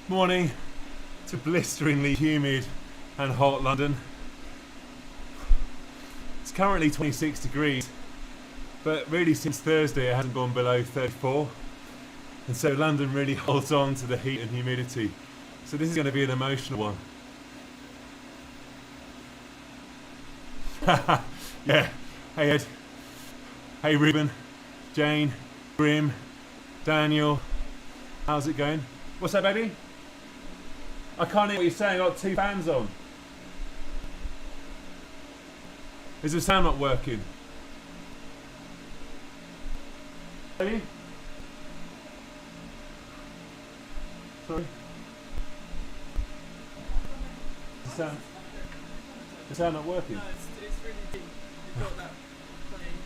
Morning to blisteringly humid and hot London. It's currently 26 degrees, but really since Thursday it hasn't gone below 34. And so London really holds on to the heat and humidity. So this is going to be an emotional one. Yeah. Hey Ed. Hey Ruben. Jane. Grim. Daniel. How's it going? What's that, baby? I can't hear what you're saying. I've got two fans on. Is the sound not working? Baby? Sorry? The sound not working? No, it's really deep. You've got that playing.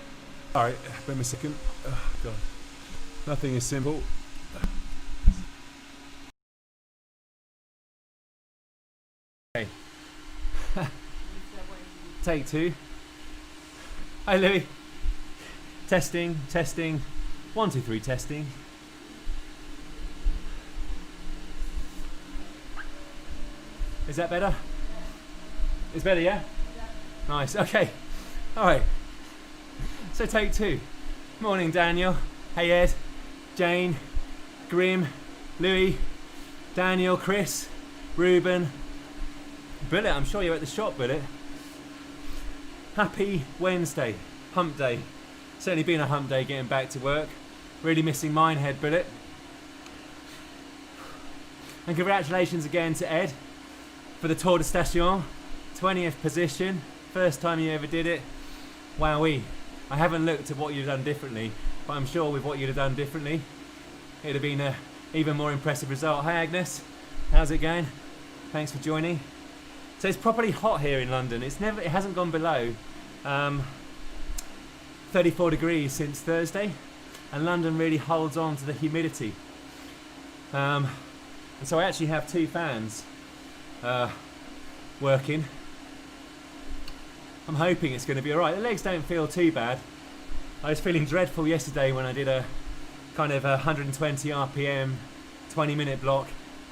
Alright, wait me a second. Oh, God. Nothing is simple. Okay. Take two. Hi Louis. Testing, testing. 1, 2, 3, testing. Is that better? It's better, yeah? Nice, okay. Alright. So take two. Morning Daniel. Hey Ed. Jane. Grim. Louis. Daniel. Chris. Ruben. Bullet, I'm sure you're at the shop, Bullet. Happy Wednesday. Hump day. Certainly been a hump day getting back to work. Really missing Minehead, Bullet. And congratulations again to Ed for the Tour de Station. 20th position. First time you ever did it. Wowee. I haven't looked at what you've done differently, but I'm sure with what you'd have done differently, it'd have been an even more impressive result. Hi Agnes. How's it going? Thanks for joining. So it's properly hot here in London. It hasn't gone below 34 degrees since Thursday, and London really holds on to the humidity. And so I actually have two fans working. I'm hoping it's going to be alright. The legs don't feel too bad. I was feeling dreadful yesterday when I did a kind of 120 RPM 20-minute block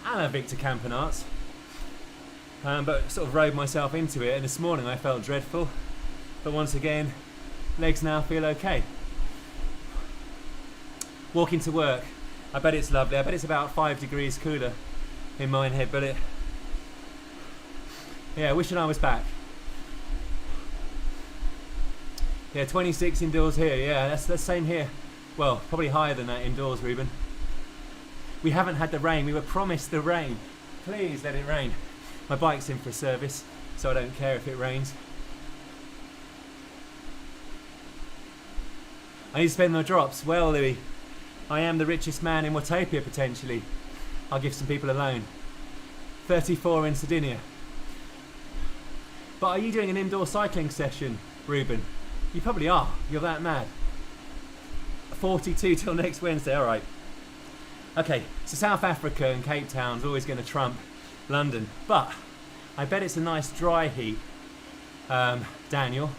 and a Victor Campenaerts. But sort of rode myself into it, and this morning I felt dreadful. But once again, legs now feel okay. Walking to work, I bet it's lovely. I bet it's about 5 degrees cooler in Minehead, but yeah, wishing I was back. Yeah, 26 indoors here. Yeah, that's the same here. Well, probably higher than that indoors, Ruben. We haven't had the rain. We were promised the rain. Please let it rain. My bike's in for a service, so I don't care if it rains. I need to spend my drops. Well, Louis, I am the richest man in Watopia, potentially. I'll give some people a loan. 34 in Sardinia. But are you doing an indoor cycling session, Ruben? You probably are. You're that mad. 42 till next Wednesday. All right. Okay, so South Africa and Cape Town's always going to trump London, but I bet it's a nice dry heat, Daniel,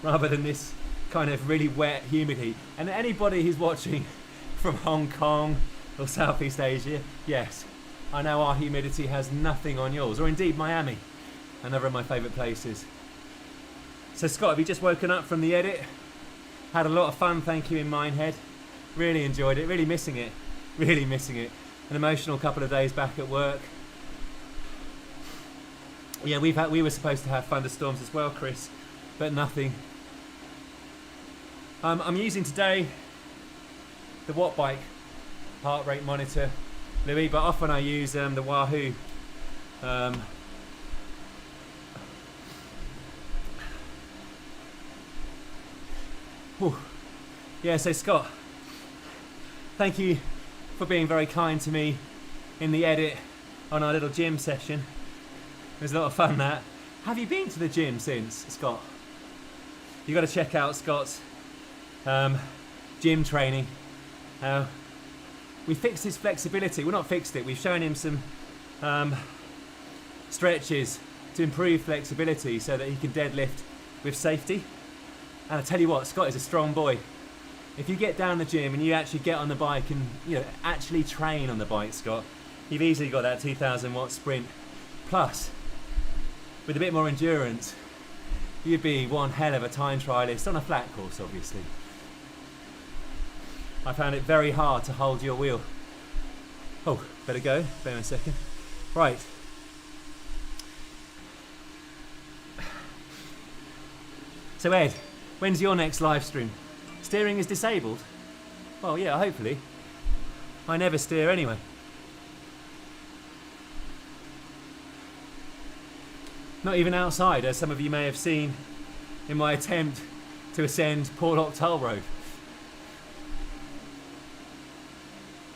rather than this kind of really wet, humid heat. And anybody who's watching from Hong Kong or Southeast Asia, yes, I know our humidity has nothing on yours, or indeed Miami, another of my favourite places. So Scott, have you just woken up from the edit? Had a lot of fun, thank you, in Minehead. Really enjoyed it, really missing it. An emotional couple of days back at work. Yeah, we were supposed to have thunderstorms as well, Chris, but nothing. I'm using today the Watt Bike heart rate monitor, Louis, but often I use the Wahoo. Yeah, so Scott, thank you for being very kind to me in the edit on our little gym session. It was a lot of fun, that. Have you been to the gym since, Scott? You've got to check out Scott's gym training. We fixed his flexibility. Well, not fixed it. We've shown him some stretches to improve flexibility so that he can deadlift with safety. And I tell you what, Scott is a strong boy. If you get down the gym and you actually get on the bike and actually train on the bike, Scott, you've easily got that 2000 watt sprint. Plus, with a bit more endurance, you'd be one hell of a time trialist on a flat course, obviously. I found it very hard to hold your wheel. Oh, better go, bear in a second. Right. So Ed, when's your next live stream? Steering is disabled? Well, yeah, hopefully. I never steer anyway. Not even outside, as some of you may have seen in my attempt to ascend Porlock Toll Road.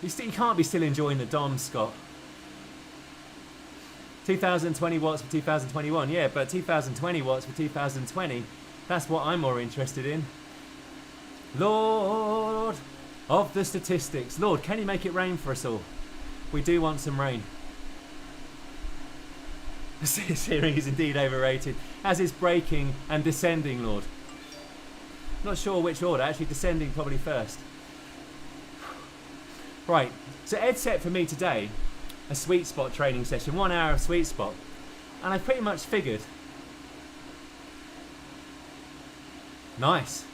You can't be still enjoying the DOMs, Scott. 2020 watts for 2021, yeah, but 2020 watts for 2020, that's what I'm more interested in. Lord of the statistics. Lord, can you make it rain for us all? We do want some rain. Steering is indeed overrated, as is braking and descending, Lord. Not sure which order, actually descending probably first. Right, so Ed set for me today a sweet spot training session, 1 hour of sweet spot, and I pretty much figured, nice,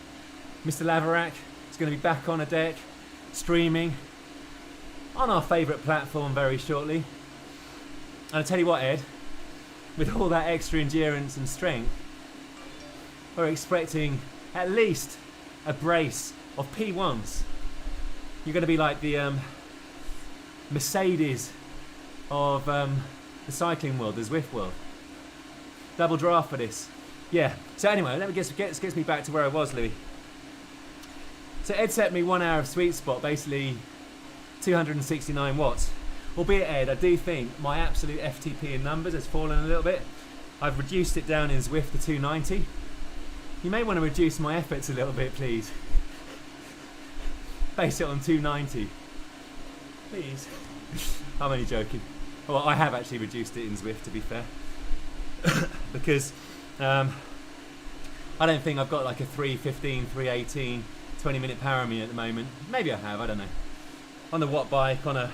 Mr. Laverack is going to be back on a deck, streaming, on our favourite platform very shortly. And I tell you what, Ed, with all that extra endurance and strength, we're expecting at least a brace of P1s. You're going to be like the Mercedes of the cycling world, the Zwift world. Double draft for this. Yeah. So anyway, let me gets me back to where I was, Louis. So Ed set me 1 hour of sweet spot, basically 269 watts. Albeit, Ed, I do think my absolute FTP in numbers has fallen a little bit. I've reduced it down in Zwift to 290. You may want to reduce my efforts a little bit, please. Base it on 290. Please. I'm only joking. Well, I have actually reduced it in Zwift, to be fair. Because I don't think I've got like a 315, 318, 20-minute power on me at the moment. Maybe I have, I don't know. On the watt bike, on a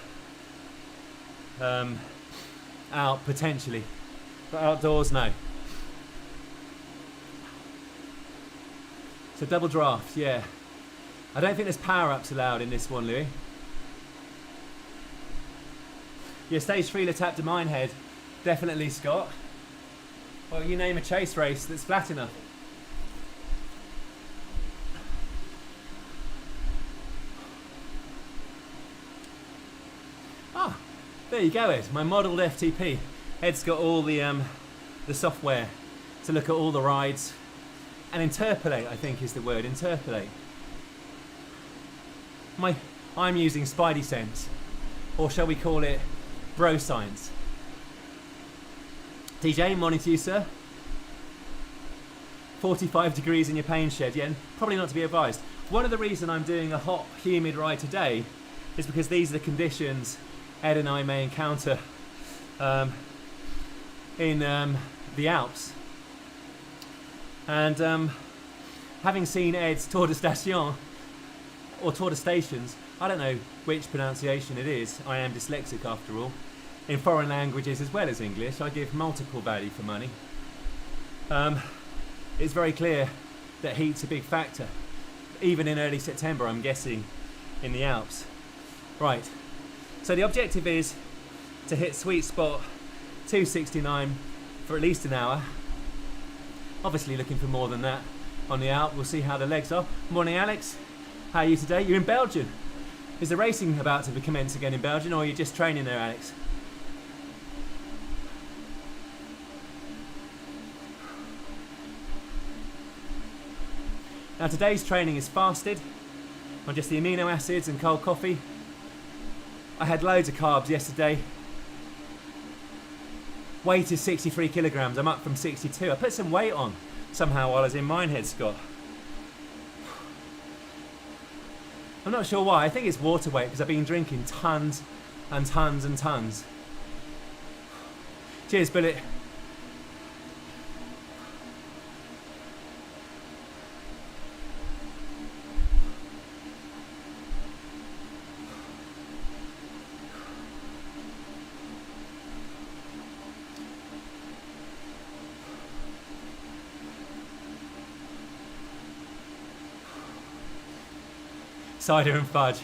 out potentially, but outdoors, no. So double draft, yeah. I don't think there's power-ups allowed in this one, Louis. Yeah, stage 3 Le Tap de Minehead. Definitely, Scott. Well, you name a chase race that's flat enough. Ah, there you go, Ed. My modelled FTP. Ed's got all the software to look at all the rides and interpolate, I think is the word, interpolate. I'm using Spidey Sense, or shall we call it Bro Science. DJ, morning to you, sir. 45 degrees in your pain shed, yeah, probably not to be advised. One of the reasons I'm doing a hot, humid ride today is because these are the conditions Ed and I may encounter in the Alps. And having seen Ed's Tour de Station, or Tour de Stations, I don't know which pronunciation it is, I am dyslexic after all, in foreign languages as well as English, I give multiple value for money. It's very clear that heat's a big factor, even in early September, I'm guessing, in the Alps. Right, so the objective is to hit sweet spot 269 for at least an hour. Obviously looking for more than that on the Alp. We'll see how the legs are. Morning, Alex. How are you today? You're in Belgium. Is the racing about to commence again in Belgium, or are you just training there, Alex? Now today's training is fasted on just the amino acids and cold coffee. I had loads of carbs yesterday. Weight is 63 kilograms. I'm up from 62. I put some weight on somehow while I was in Minehead, Scott. I'm not sure why. I think it's water weight because I've been drinking tons and tons and tons. Cheers, Bullet. cider and fudge.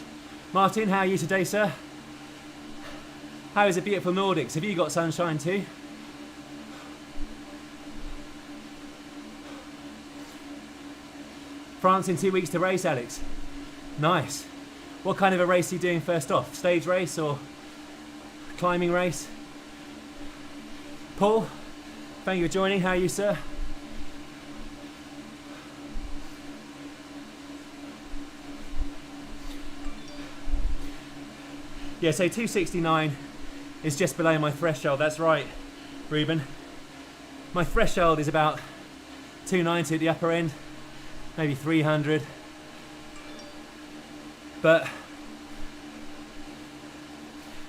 Martin, how are you today, sir? How is the beautiful Nordics? Have you got sunshine too? France in 2 weeks to race, Alex. Nice. What kind of a race are you doing first off? Stage race or climbing race? Paul, thank you for joining. How are you, sir? Yeah, so 269 is just below my threshold. That's right, Ruben. My threshold is about 290 at the upper end, maybe 300. But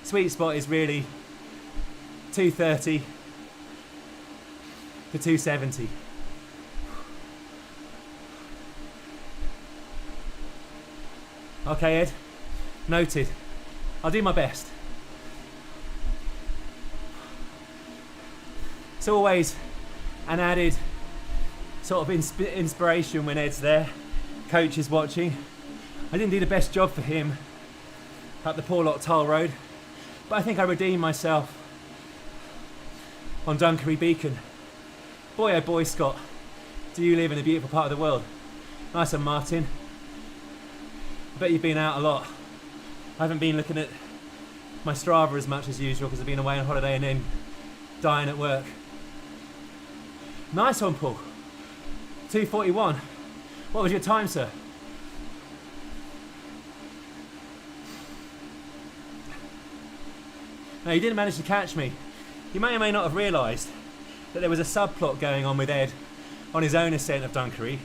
sweet spot is really 230 to 270. Okay, Ed, noted. I'll do my best. It's always an added sort of inspiration when Ed's there, coach is watching. I didn't do the best job for him up the Porlock Toll Road, but I think I redeemed myself on Dunkery Beacon. Boy oh boy, Scott, do you live in a beautiful part of the world. Nice one, Martin. I bet you've been out a lot. I haven't been looking at my Strava as much as usual because I've been away on holiday and then dying at work. Nice one, Paul. 2:41. What was your time, sir? No, you didn't manage to catch me. You may or may not have realised that there was a subplot going on with Ed on his own ascent of Dunkery.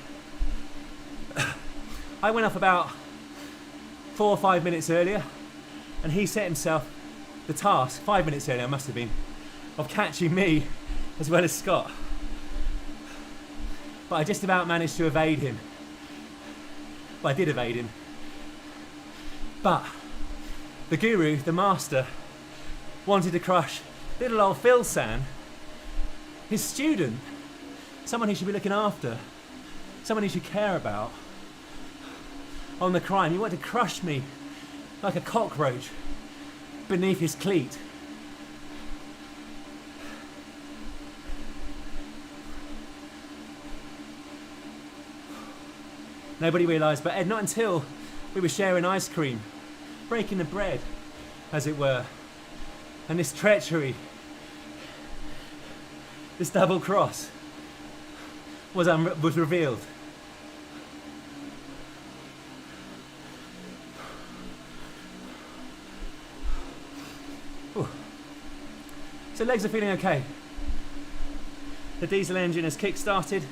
I went off about 4 or 5 minutes earlier, and he set himself the task, 5 minutes earlier, must have been, of catching me as well as Scott. But I just about managed to evade him. Well, I did evade him. But the guru, the master, wanted to crush little old Phil San, his student, someone he should be looking after, someone he should care about, on the crime. He wanted to crush me like a cockroach beneath his cleat. Nobody realised, but Ed, not until we were sharing ice cream, breaking the bread, as it were, and this treachery, this double cross, was revealed. Ooh. So legs are feeling okay. The diesel engine has kick-started.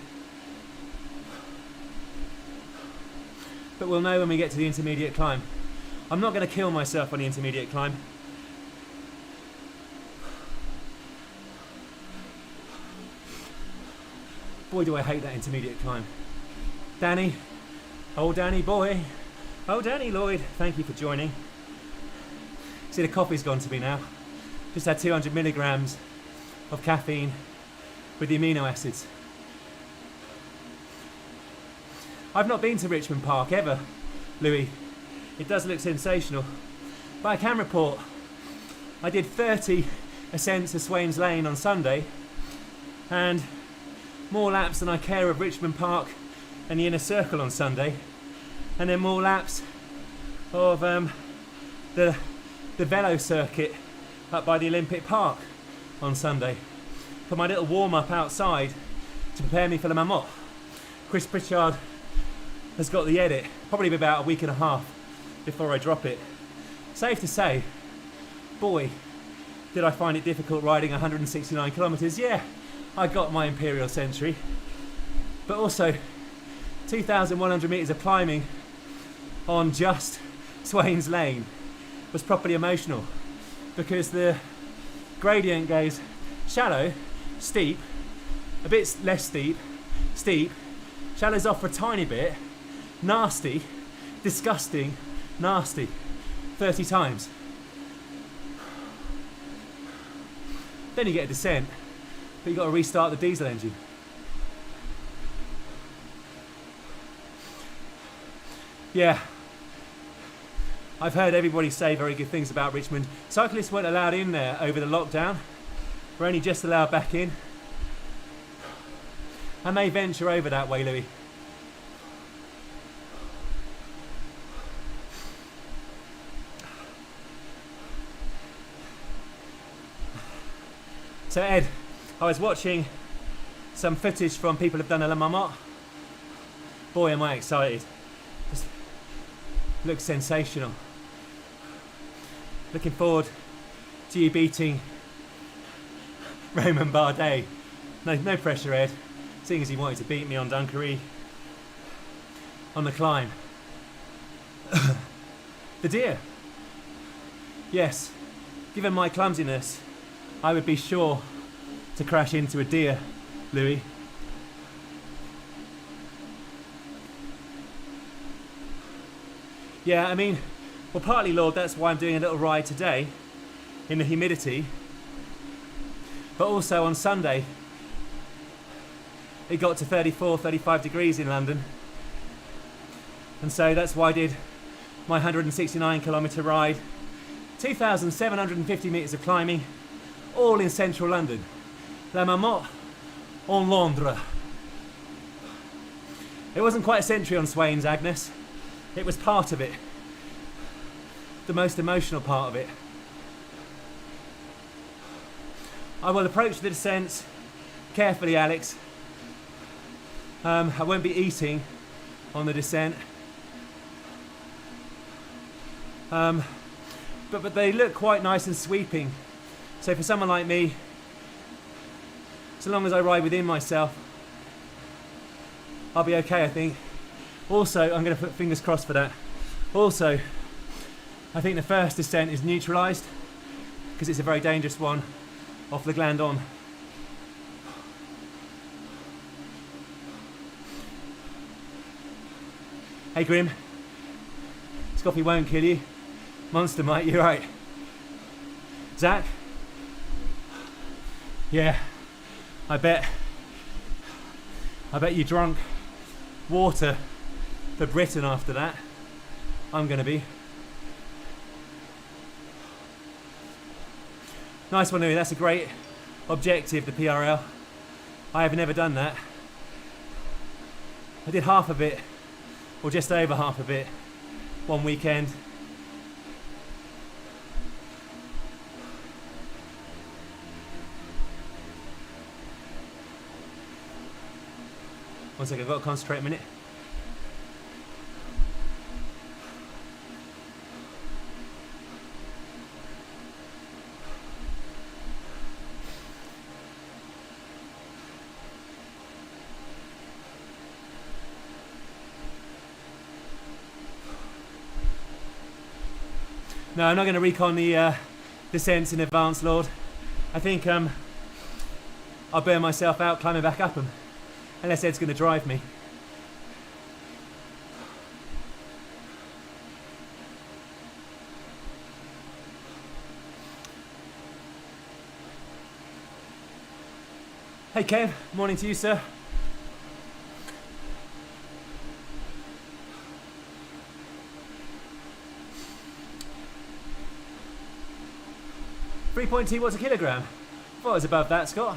But we'll know when we get to the intermediate climb. I'm not going to kill myself on the intermediate climb. Boy, do I hate that intermediate climb. Danny, oh Danny boy, oh Danny Lloyd, thank you for joining. See, the coffee's gone to me now. Just had 200 milligrams of caffeine with the amino acids. I've not been to Richmond Park ever, Louis. It does look sensational. But I can report I did 30 ascents of Swains Lane on Sunday and more laps than I care of Richmond Park and the inner circle on Sunday, and then more laps of the velo circuit up by the Olympic Park on Sunday for my little warm-up outside to prepare me for the Mammoth. Chris Pritchard has got the edit, probably be about a week and a half before I drop it. Safe to say, boy, did I find it difficult riding 169 kilometres. Yeah, I got my Imperial Century, but also 2,100 metres of climbing on just Swains Lane was properly emotional because the gradient goes shallow, steep, a bit less steep, steep, shallows off for a tiny bit, nasty, disgusting, nasty, 30 times. Then you get a descent, but you've got to restart the diesel engine. Yeah, I've heard everybody say very good things about Richmond. Cyclists weren't allowed in there over the lockdown. We're only just allowed back in. I may venture over that way, Louis. So Ed, I was watching some footage from people who've done a La Marmotte. Boy, am I excited. Just looks sensational. Looking forward to you beating Romain Bardet. No pressure, Ed, seeing as he wanted to beat me on Dunkery on the climb. The deer. Yes, given my clumsiness, I would be sure to crash into a deer, Louis. Yeah, I mean, well, partly, Lord, that's why I'm doing a little ride today in the humidity. But also on Sunday, it got to 34, 35 degrees in London. And so that's why I did my 169 kilometre ride, 2,750 metres of climbing, all in central London. La Marmotte en Londres. It wasn't quite a century on Swains, Agnes. It was part of it. The most emotional part of it. I will approach the descent carefully, Alex. I won't be eating on the descent. But they look quite nice and sweeping. So for someone like me, so long as I ride within myself, I'll be okay, I think. Also, I'm going to put fingers crossed for that. Also, I think the first descent is neutralised because it's a very dangerous one off the Glandon. Hey Grim, Scoffy won't kill you. Monster might, you're right. Zach? Yeah, I bet you drunk water for Britain after that. I'm gonna be. Nice one, Louis. That's a great objective, the PRL. I have never done that. I did half of it, or just over half of it, one weekend. One second, I've got to concentrate a minute. No, I'm not going to recon the descents in advance, Lord. I think I'll burn myself out climbing back up them. Unless Ed's going to drive me. Hey Kev, morning to you, sir. .2 watts a kilogram. Thought it was above that, Scott.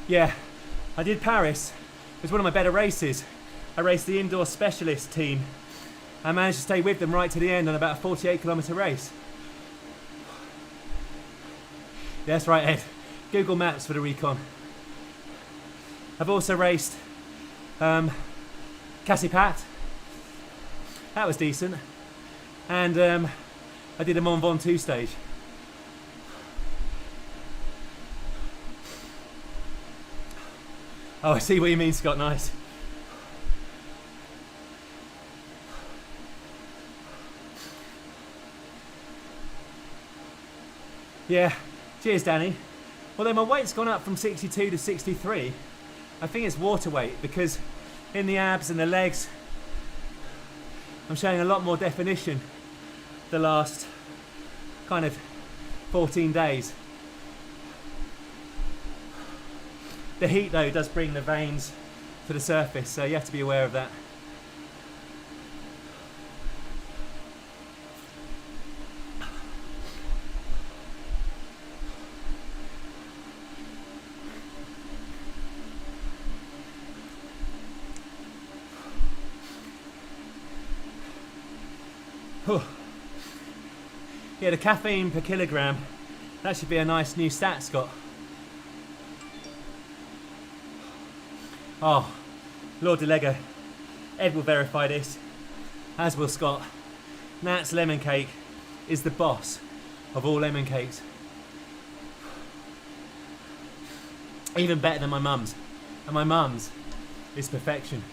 Yeah, I did Paris. It was one of my better races. I raced the indoor specialist team. I managed to stay with them right to the end on about a 48 kilometre race. Yeah, that's right, Ed. Google Maps for the recon. I've also raced Cassipat. That was decent. And I did a Mont Ventoux stage. Oh, I see what you mean, Scott. Nice. Yeah. Cheers, Danny. Although my weight's gone up from 62 to 63, I think it's water weight because in the abs and the legs, I'm showing a lot more definition the last kind of 14 days. The heat though does bring the veins to the surface, so you have to be aware of that. Yeah, the caffeine per kilogram, that should be a nice new stat, Scott. Oh, Lord DeLego, Ed will verify this, as will Scott. Nat's lemon cake is the boss of all lemon cakes. Even better than my mum's. And my mum's is perfection.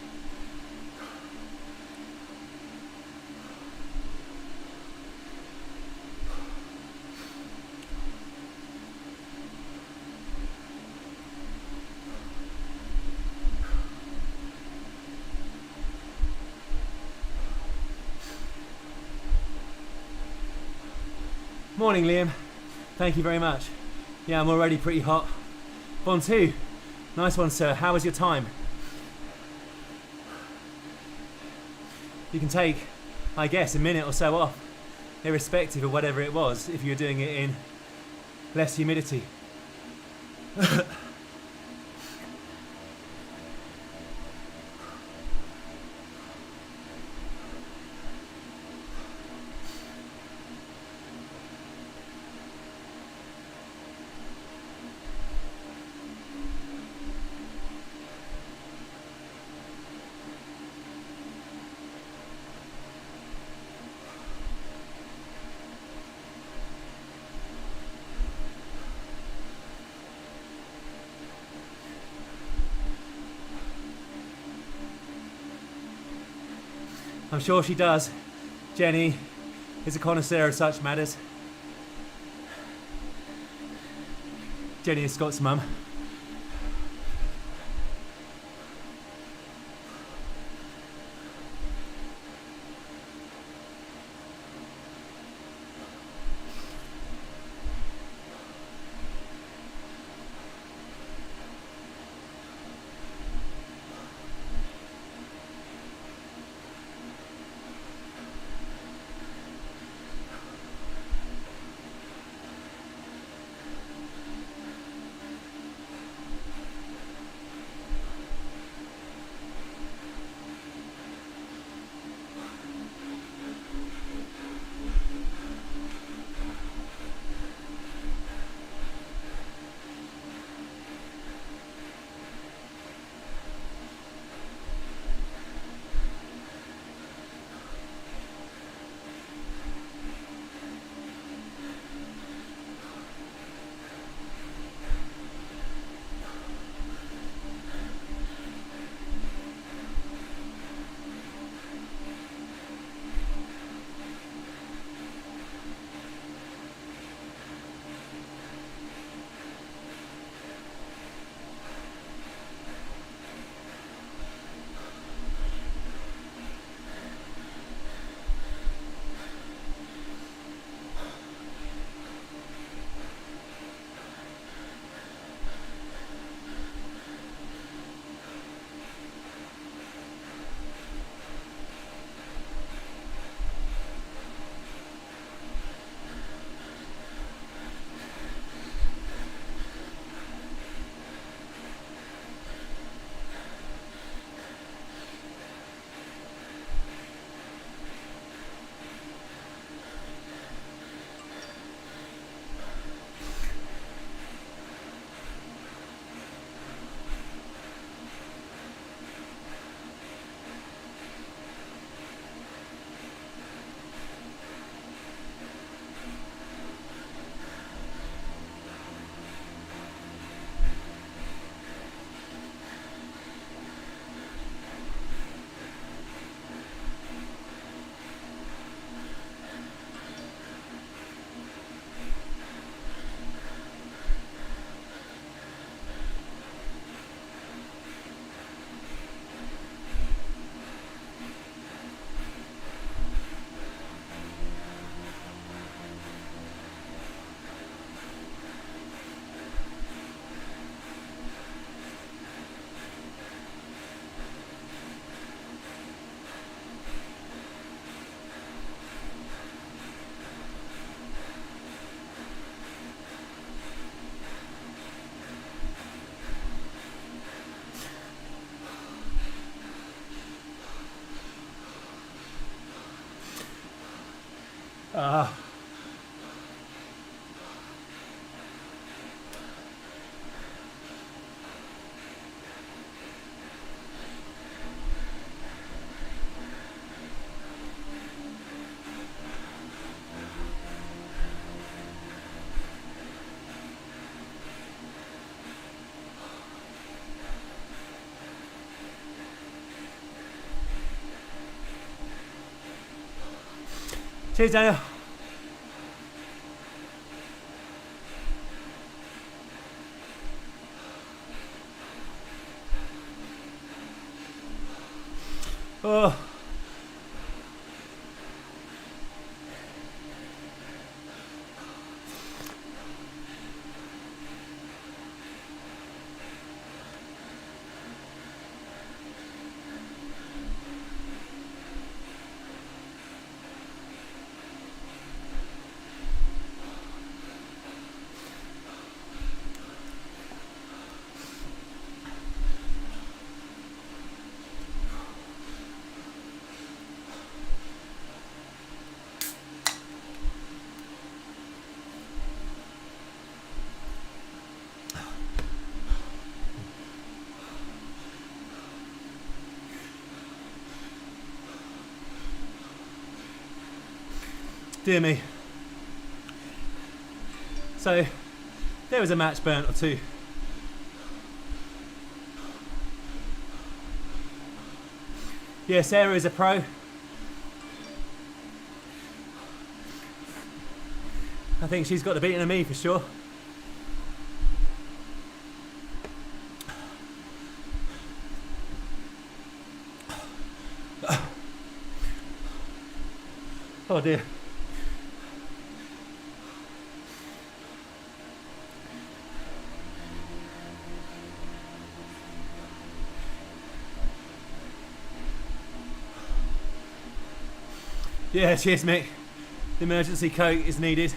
Morning, Liam. Thank you very much. Yeah, I'm already pretty hot. Bon two. Nice one, sir. How was your time? You can take, I guess, a minute or so off, irrespective of whatever it was, if you're doing it in less humidity. I'm sure she does. Jenny is a connoisseur of such matters. Jenny is Scott's mum. Cheers, Daniel. Oh. Dear me. So, there was a match burnt or two. Yeah, Sarah is a pro. I think she's got the beating of me for sure. Oh dear. Yeah, cheers, Mick. The emergency coat is needed.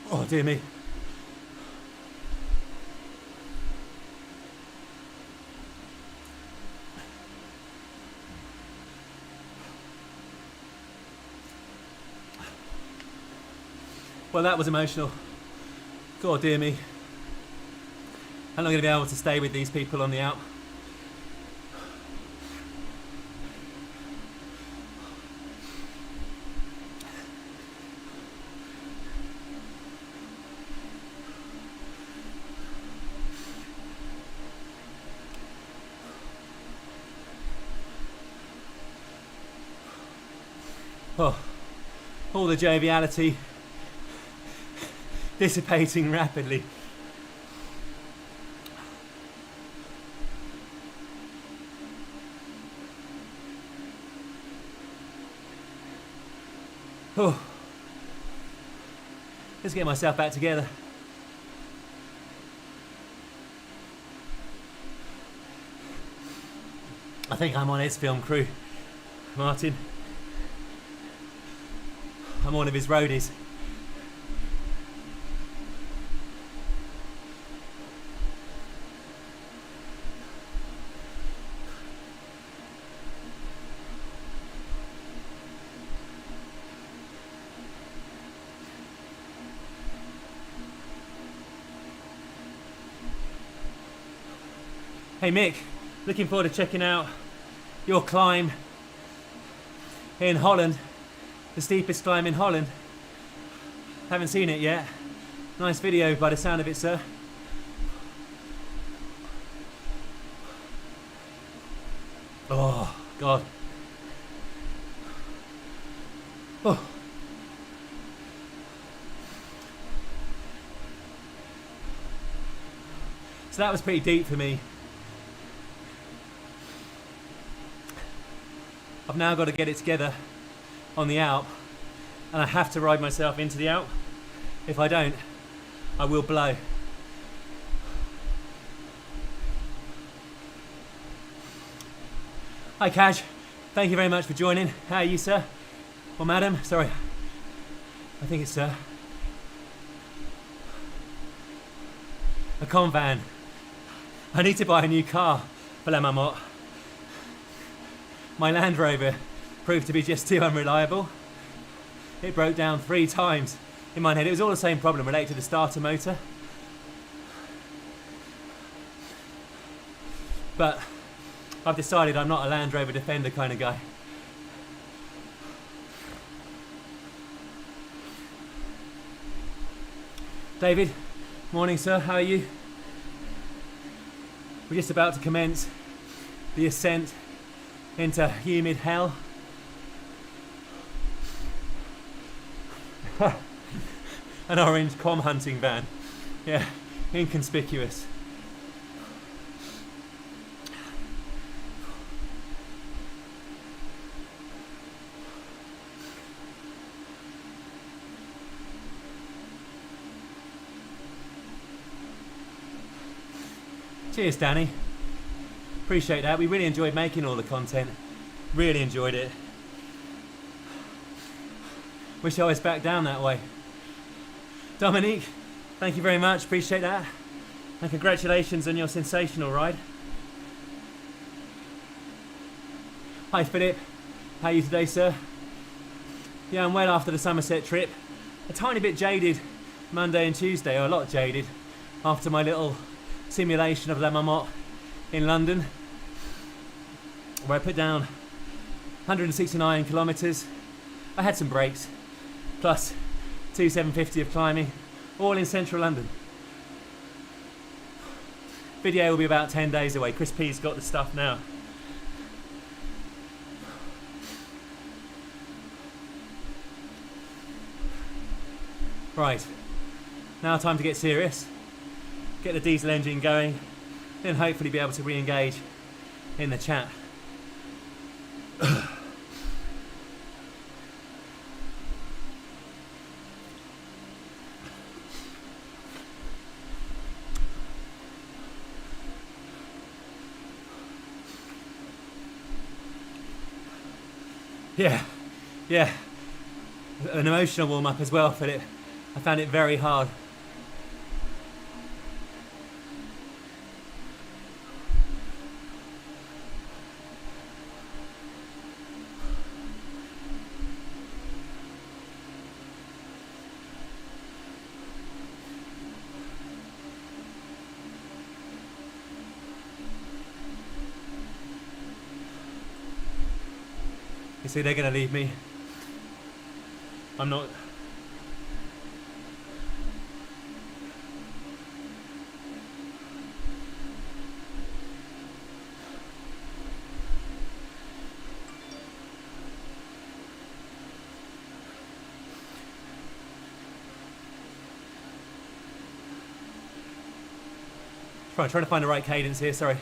Oh dear me. Well, that was emotional. God dear me. I'm not going to be able to stay with these people on the Alp. Oh, all the joviality dissipating rapidly. Oh, let's get myself back together. I think I'm on his film crew, Martin. I'm one of his roadies. Hey Mick, looking forward to checking out your climb in Holland. The steepest climb in Holland. Haven't seen it yet. Nice video by the sound of it, sir. Oh, God. Oh. So that was pretty deep for me. I've now got to get it together on the Alp, and I have to ride myself into the Alp. If I don't, I will blow. Hi Kaj, thank you very much for joining. How are you, sir? Or madam, sorry. I think it's sir. A convan. I need to buy a new car for La Marmotte. My Land Rover proved to be just too unreliable. it broke down 3 times in my head. It was all the same problem related to the starter motor. But I've decided I'm not a Land Rover Defender kind of guy. David, morning sir, how are you? We're just about to commence the ascent into humid hell. An orange com hunting van. Yeah, inconspicuous. Cheers, Danny. Appreciate that. We really enjoyed making all the content. Really enjoyed it. Wish I was back down that way. Dominique, thank you very much. Appreciate that. And congratulations on your sensational ride. Hi, Philip. How are you today, sir? Yeah, I'm well after the Somerset trip. A tiny bit jaded Monday and Tuesday, or a lot jaded, after my little simulation of La Marmotte in London, where I put down 169 kilometres. I had some breaks, plus 2,750 of climbing, all in central London. Video will be about 10 days away. Chris P's got the stuff now. Right, now time to get serious. Get the diesel engine going, then hopefully be able to re-engage in the chat. Yeah, an emotional warm-up as well, Philip. I found it very hard. You see, they're going to leave me. I'm not. Trying to find the right cadence here, sorry.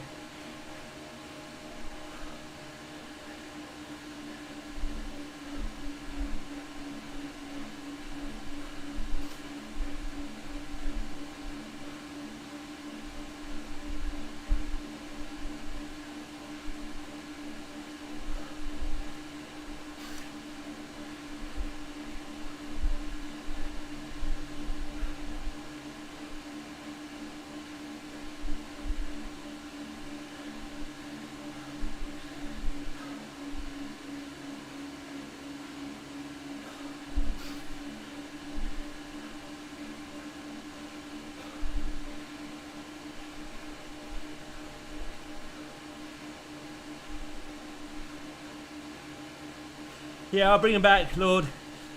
Yeah, I'll bring him back, Lord,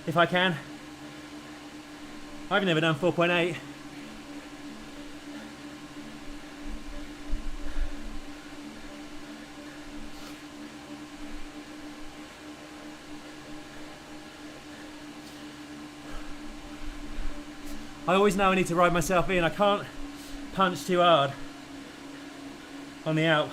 if I can. I've never done 4.8. I always know I need to ride myself in. I can't punch too hard on the out.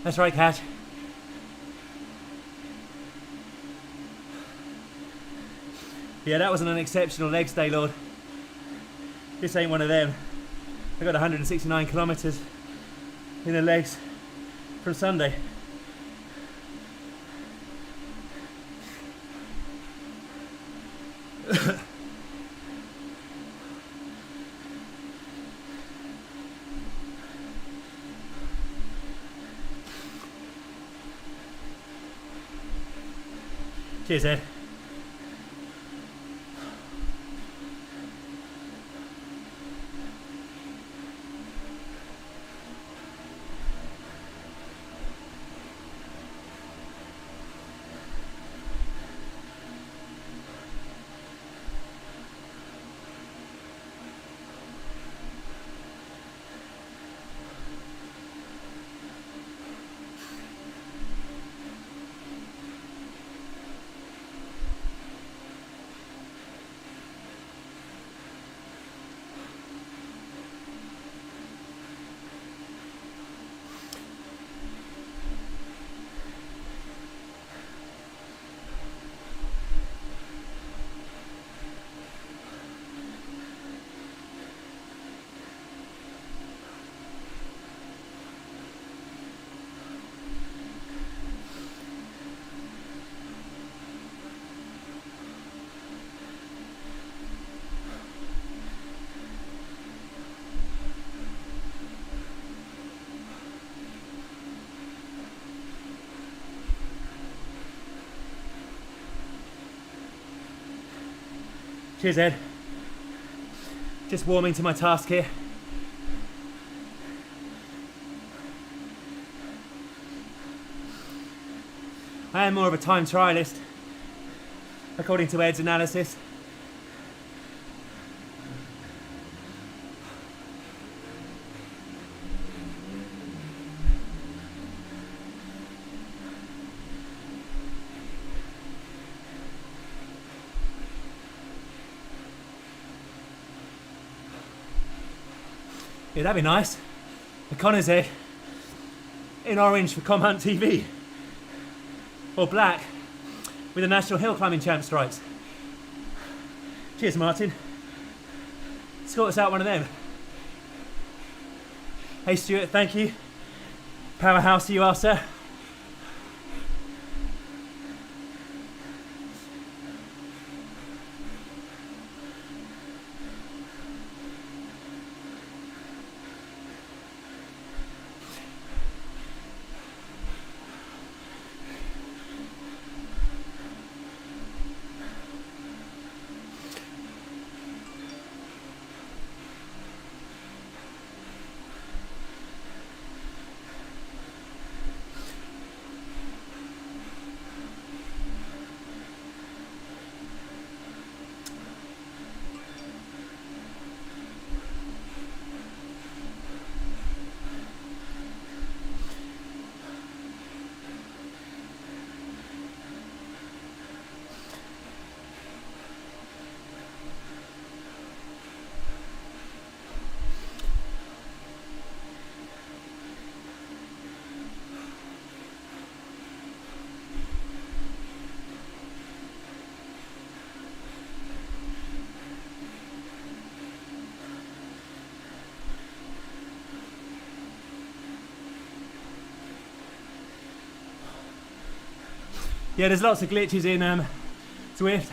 That's right, Cat. Yeah, that wasn't an exceptional legs day, Lord. This ain't one of them. I got 169 kilometres. in the legs from Sunday. Cheers, Ed. Cheers, Ed. Just warming to my task here. I am more of a time trialist, according to Ed's analysis. Yeah, that'd be nice. A Connor's egg in orange for Com Hunt TV. Or black with the National Hill Climbing Champ stripes. Cheers, Martin. Sort us out one of them. Hey, Stuart, thank you. Powerhouse you are, sir. Yeah, there's lots of glitches in Zwift.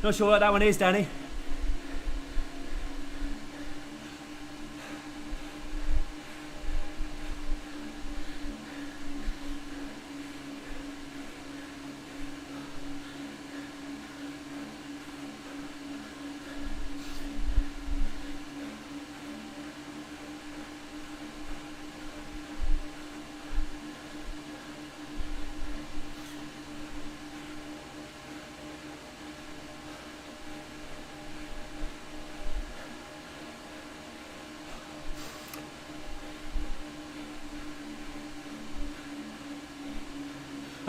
Not sure what that one is, Danny.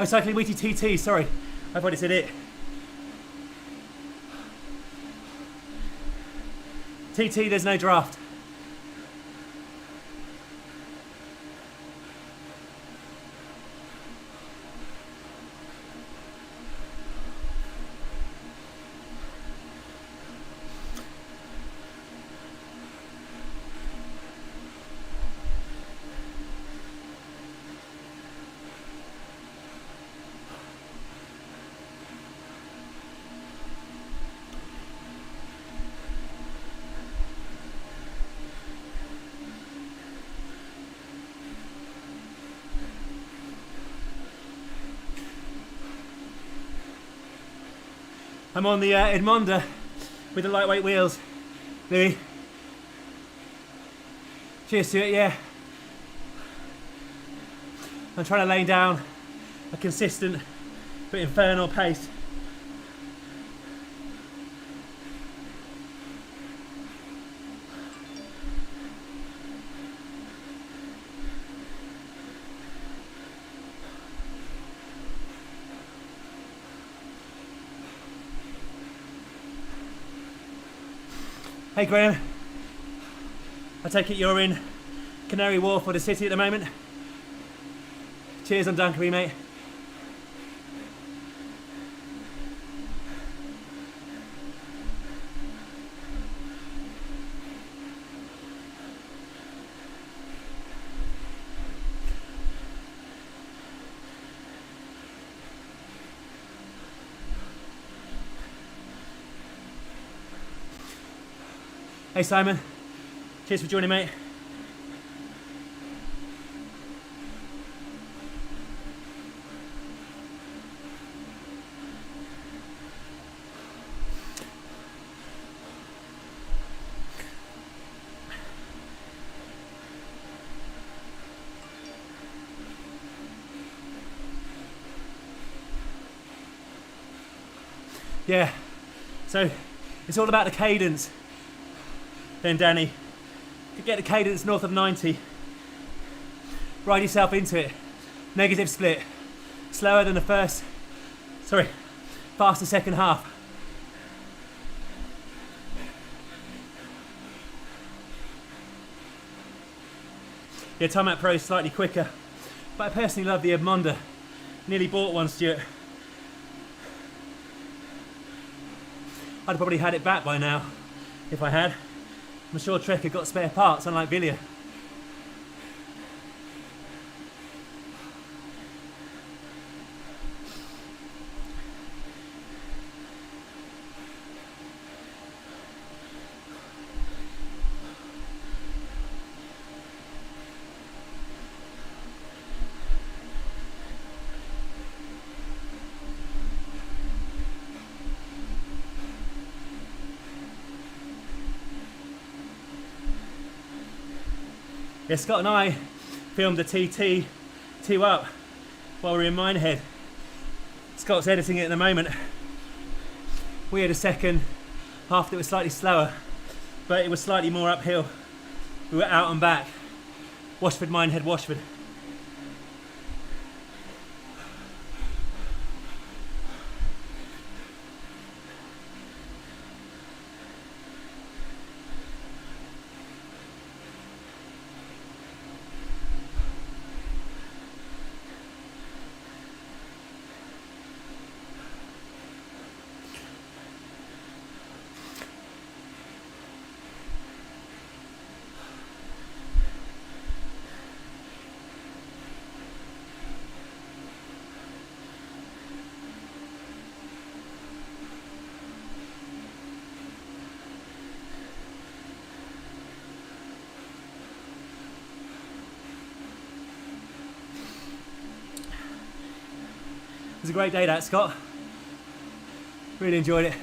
Oh, Cycling Wheaty TT, sorry. I thought it said it. TT, there's no draft. I'm on the Edmonda with the lightweight wheels. Louis. Cheers to it, yeah. I'm trying to lay down a consistent but infernal pace. Hey Graham, I take it you're in Canary Wharf or the city at the moment? Cheers on Dunkery, mate. Hey Simon, cheers for joining, mate. Yeah, so it's all about the cadence. Then Danny, to get the cadence north of 90, ride yourself into it. Negative split, slower than the first, faster second half. Yeah, Time Pro is slightly quicker, but I personally love the Edmonda. Nearly bought one, Stuart. I'd probably had it back by now, if I had. I'm sure Trek had got spare parts, unlike Villiers. Yeah, Scott and I filmed the TT 2 up while we were in Minehead. Scott's editing it at the moment. We had a second half that was slightly slower, but it was slightly more uphill. We were out and back. Washford, Minehead, Washford. It was a great day, that, Scott. Really enjoyed it.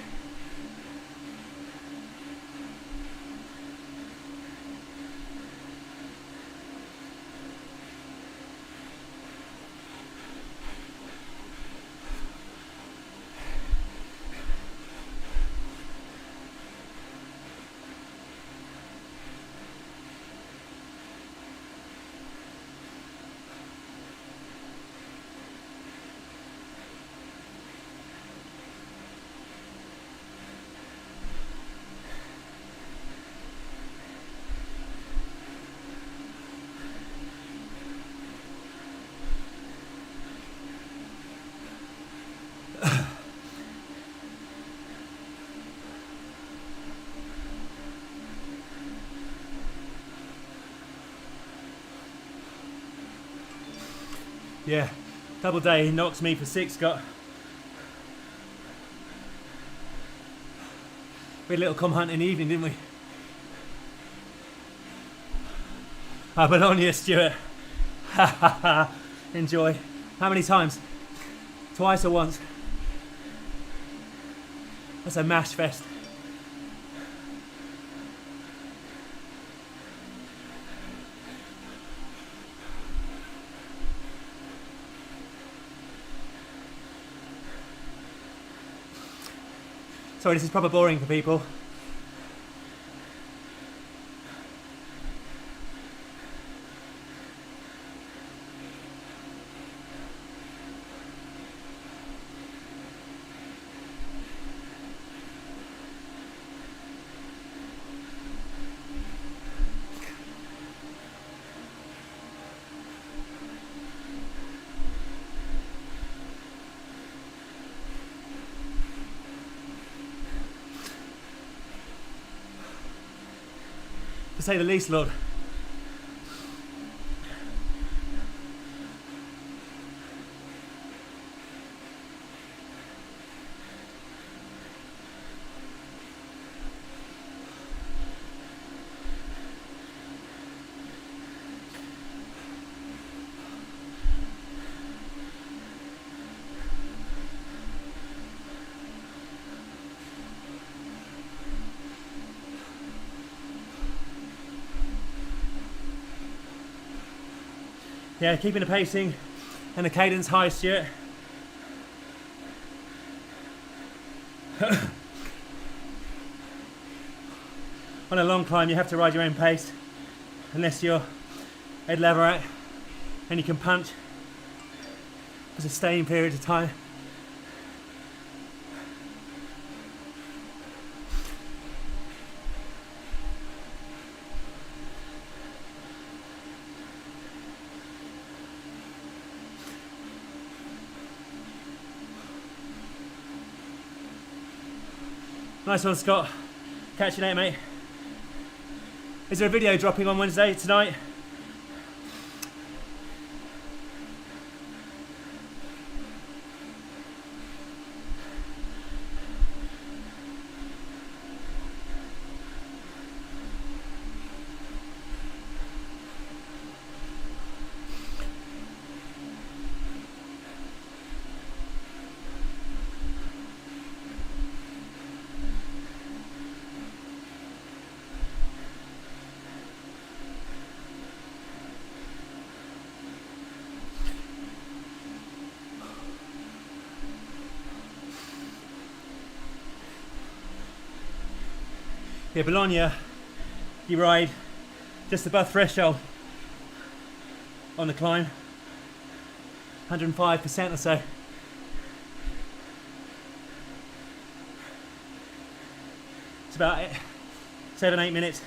Yeah, double day knocks me for 6, Scott. We had a little com hunt in the evening, didn't we? I bet on you, Stuart. Ha ha ha. Enjoy. How many times? Twice or once? That's a mash fest. Sorry, this is proper boring for people. To say the least, Lord. Yeah, keeping the pacing and the cadence high, Stuart. On a long climb, you have to ride your own pace, unless you're Ed Leverett and you can punch for sustained periods of time. Nice one, Scott. Catch you later, mate. Is there a video dropping on Wednesday tonight? Yeah, Bologna, you ride just above threshold on the climb, 105% or so. It's about 7-8 minutes.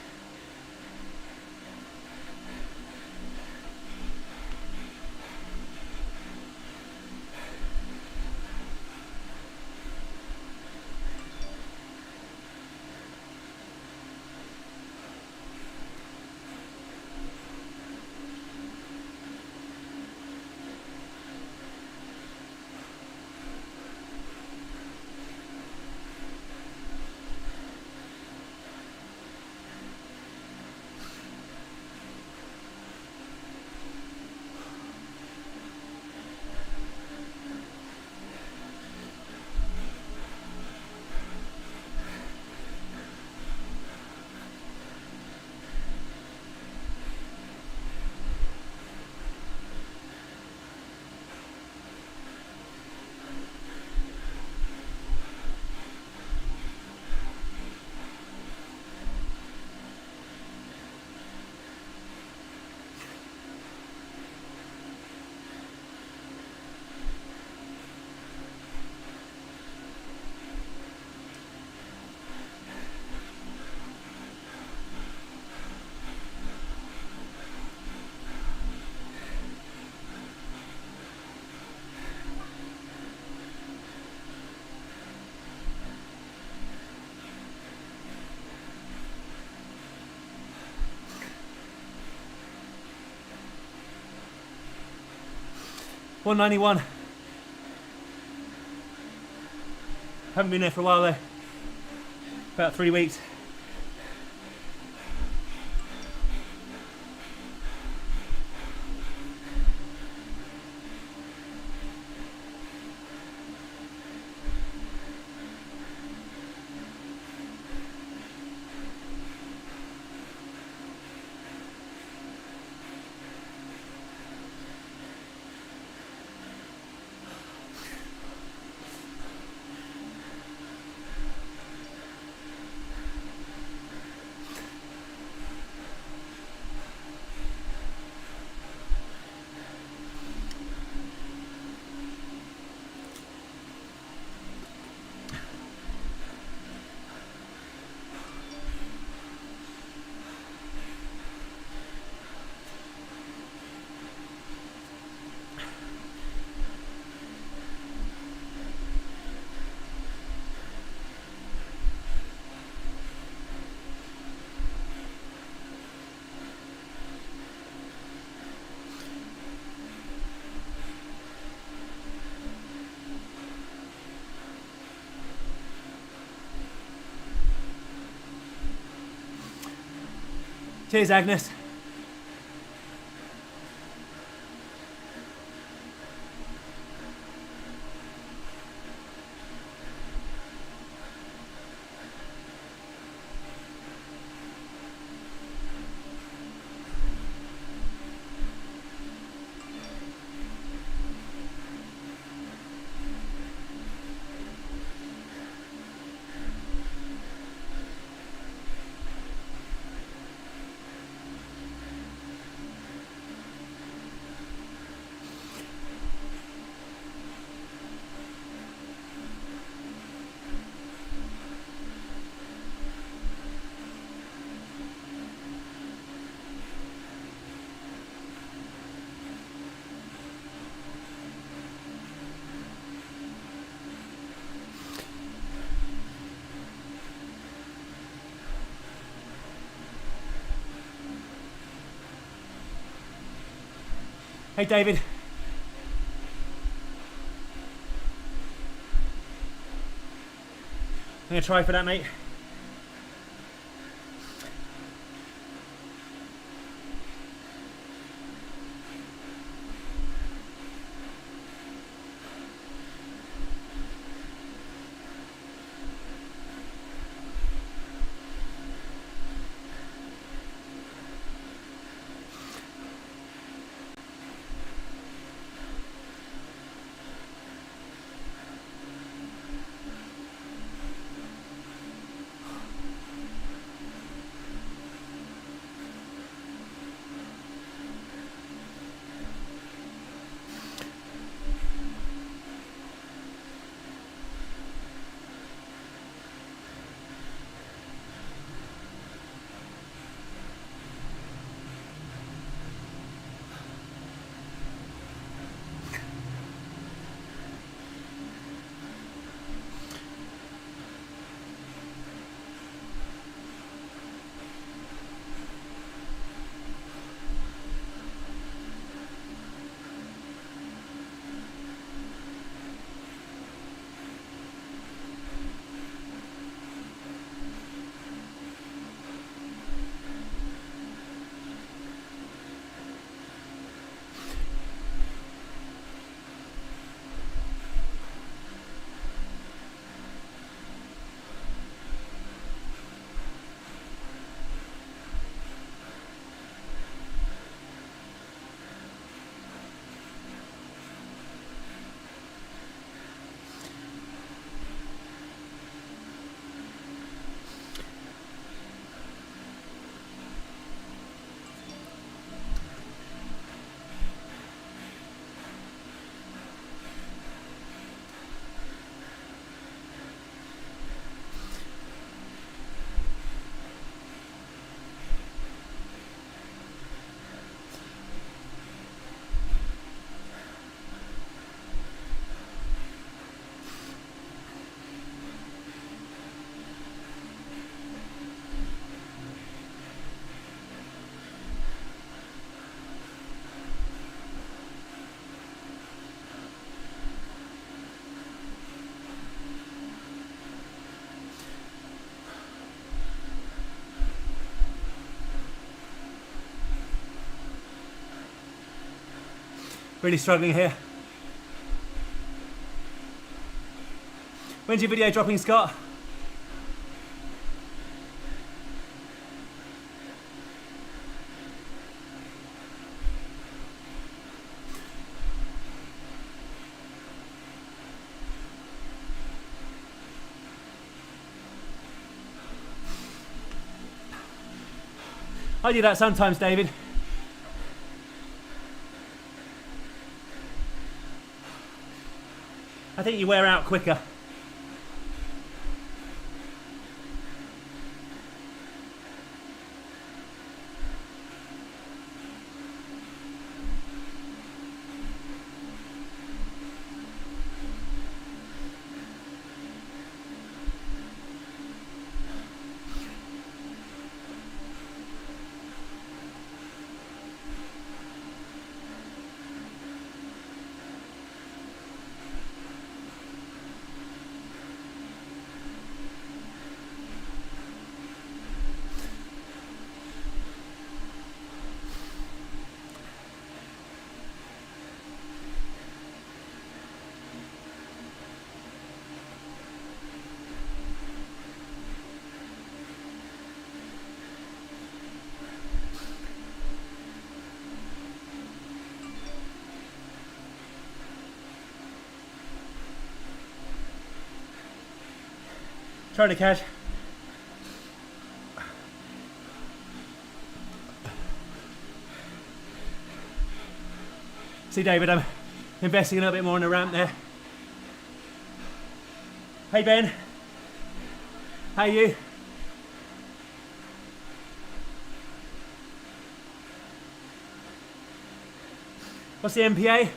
$191. Haven't been there for a while though. About 3 weeks. Cheers, Agnes. Hey, David. I'm gonna try for that, mate. Really struggling here. When's your video dropping, Scott? I do that sometimes, David. I think you wear out quicker. Trying to catch. See, David, I'm investing a little bit more on the ramp there. Hey, Ben. How are you? What's the MPA?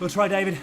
We'll try, David.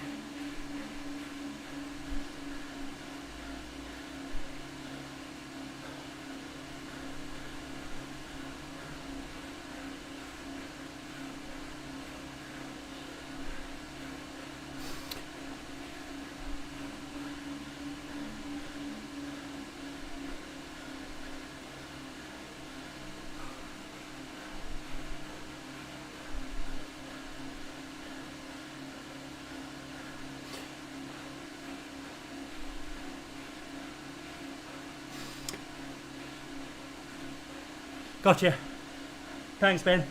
Gotcha. Thanks, Ben.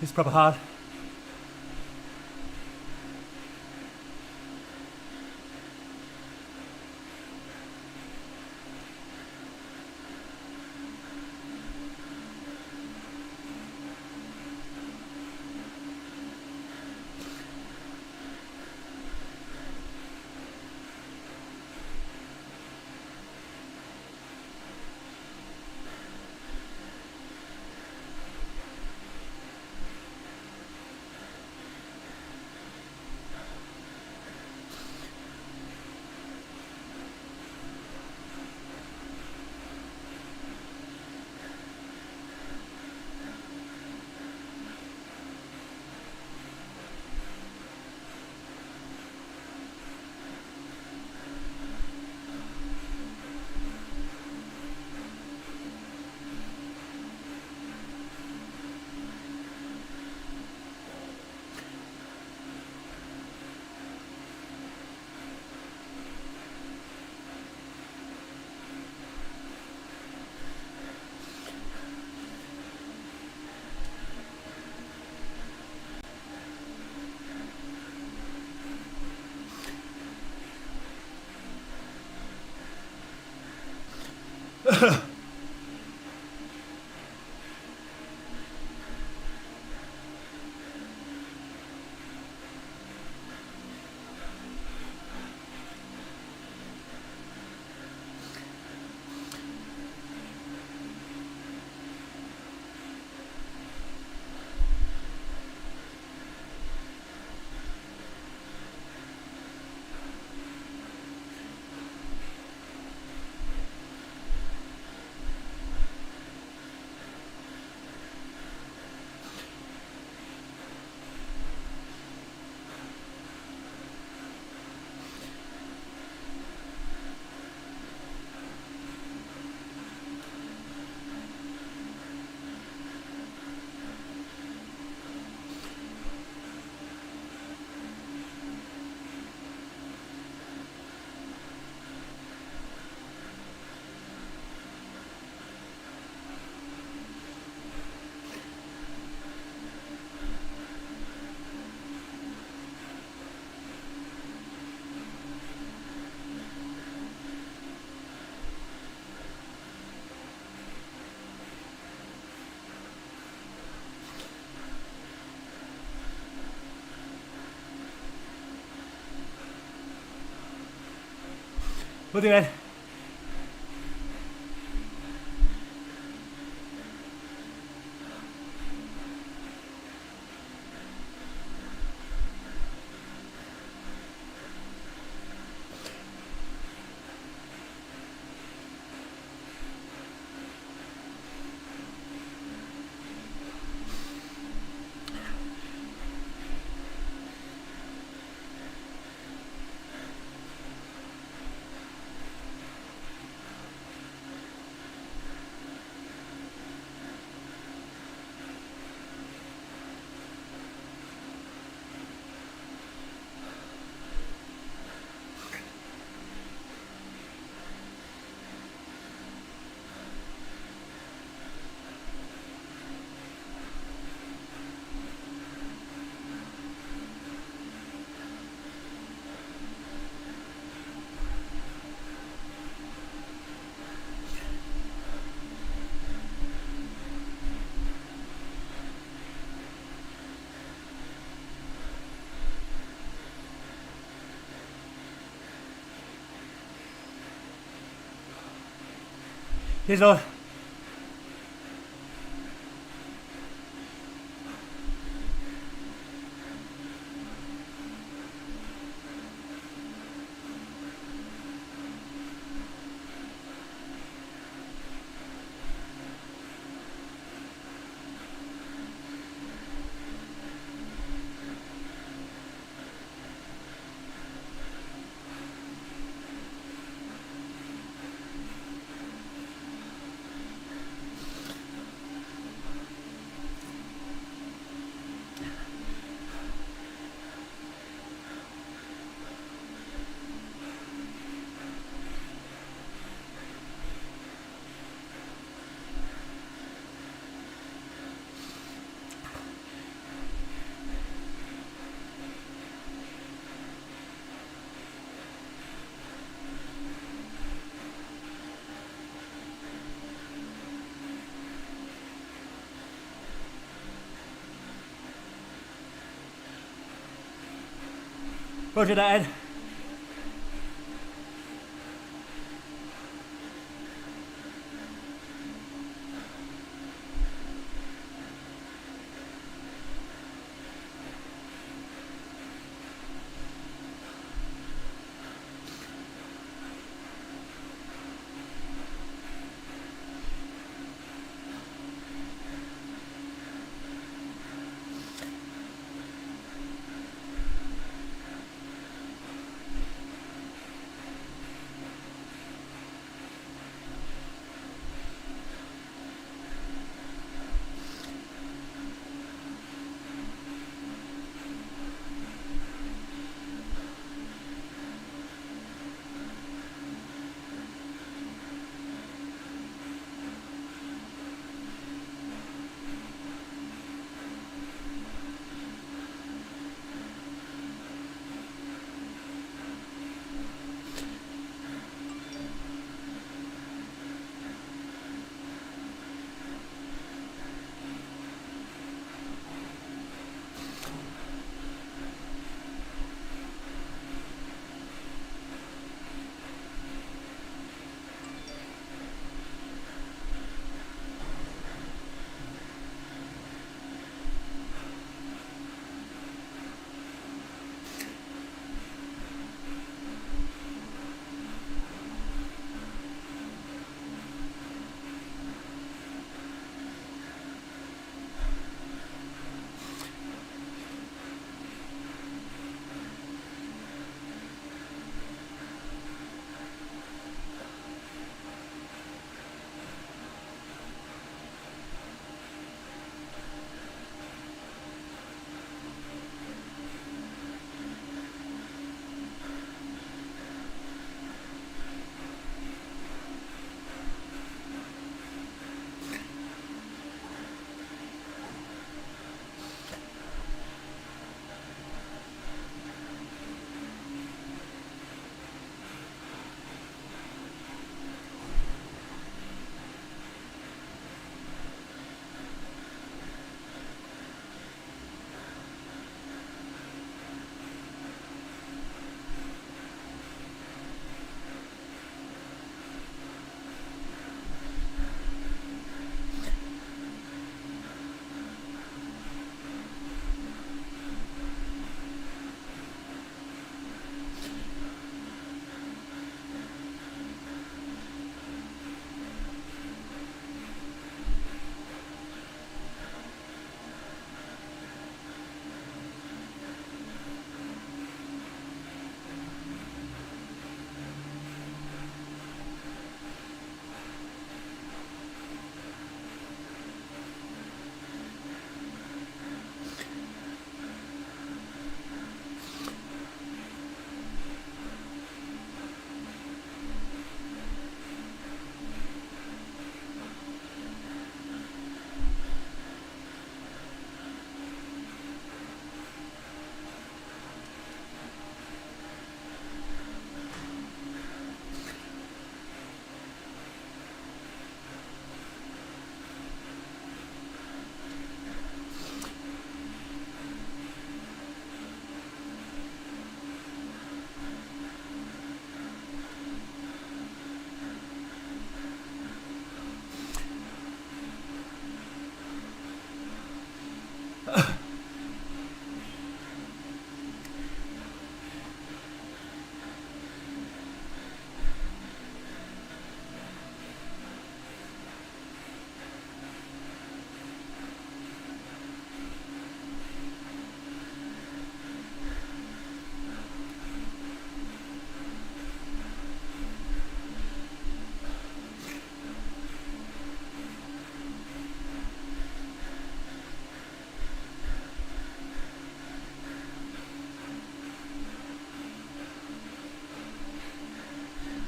It's proper hard. We'll do it. Cheers, Lord. Roger that, Ed.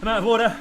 I'm out of water.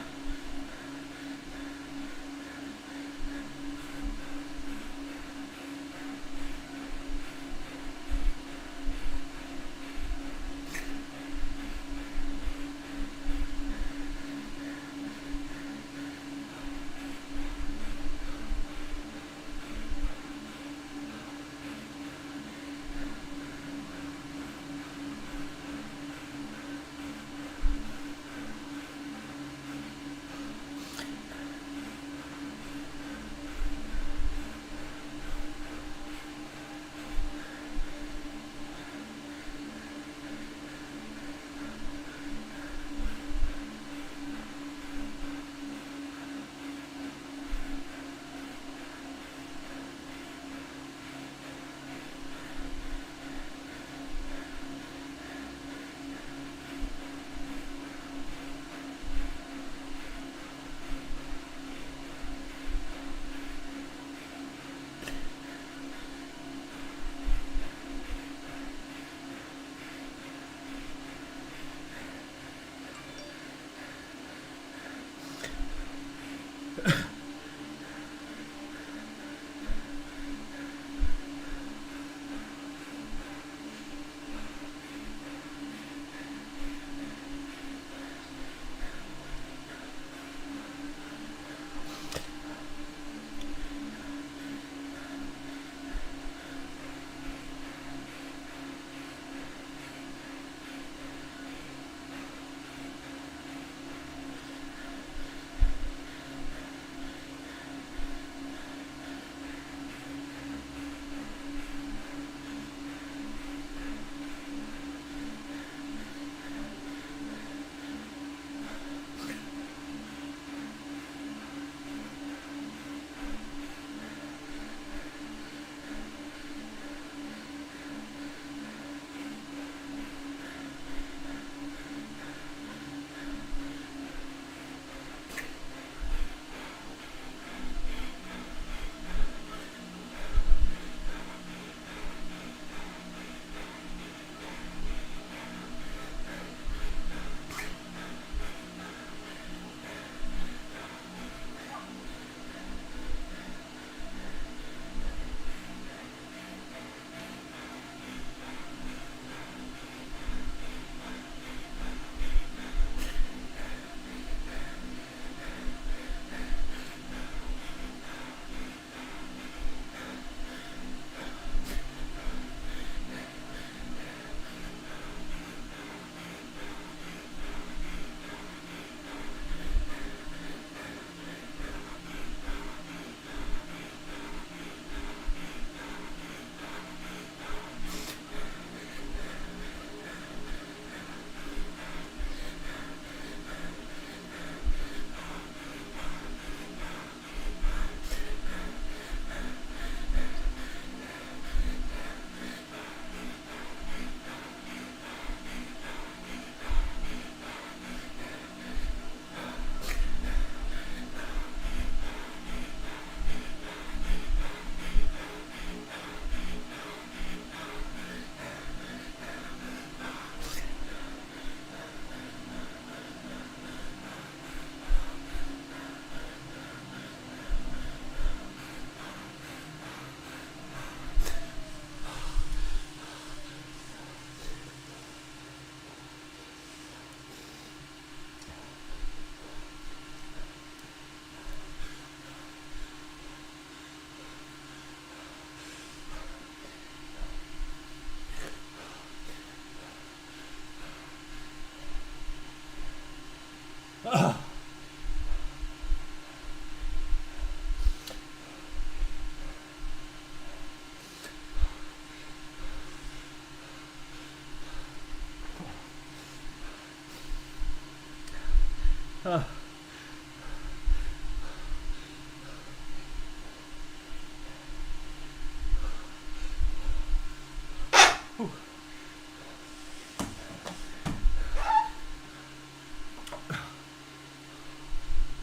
Oh.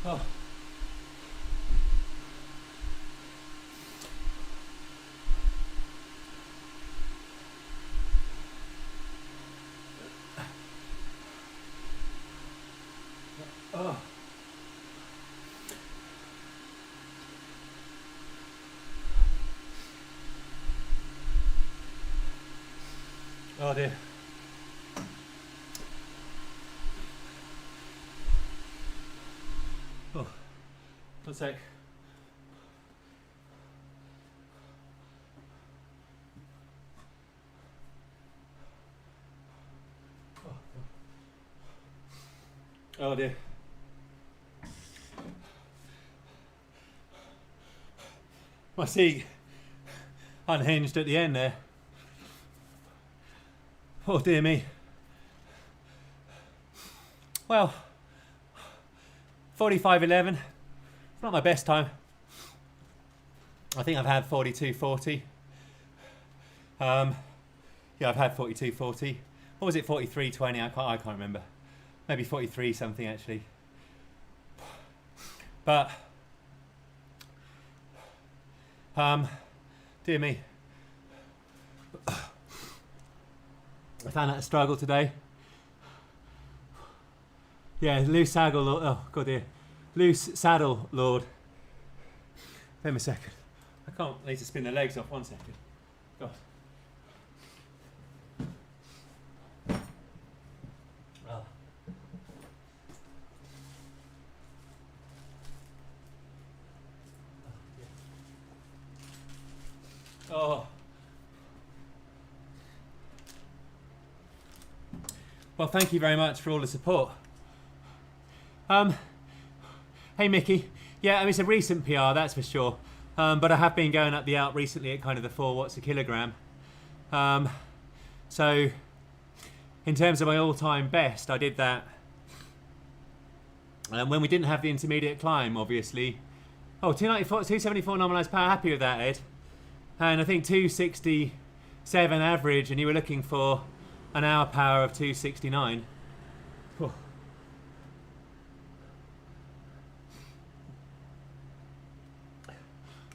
Oh. Oh. Oh dear. Oh, one sec. Oh dear. My seat unhinged at the end there. Oh dear me. Well, 45:11. It's not my best time. I think I've had 42:40. Yeah, I've had 42:40. Or was it 43:20? I can't remember. Maybe 43 something actually. But dear me. I found that a struggle today. Yeah, loose saddle. Oh god dear, loose saddle, Lord. Wait a second. I can't. I need to spin the legs off. 1 second. God. Oh. Oh. Well, thank you very much for all the support. Hey Mickey. Yeah, I mean, it's a recent PR, that's for sure. But I have been going up the Alp recently at kind of the 4 watts a kilogram. So, in terms of my all-time best, I did that when we didn't have the intermediate climb, obviously. Oh, 294, 274 normalised power, happy with that, Ed. And I think 267 average, and you were looking for an hour power of 269. Oh.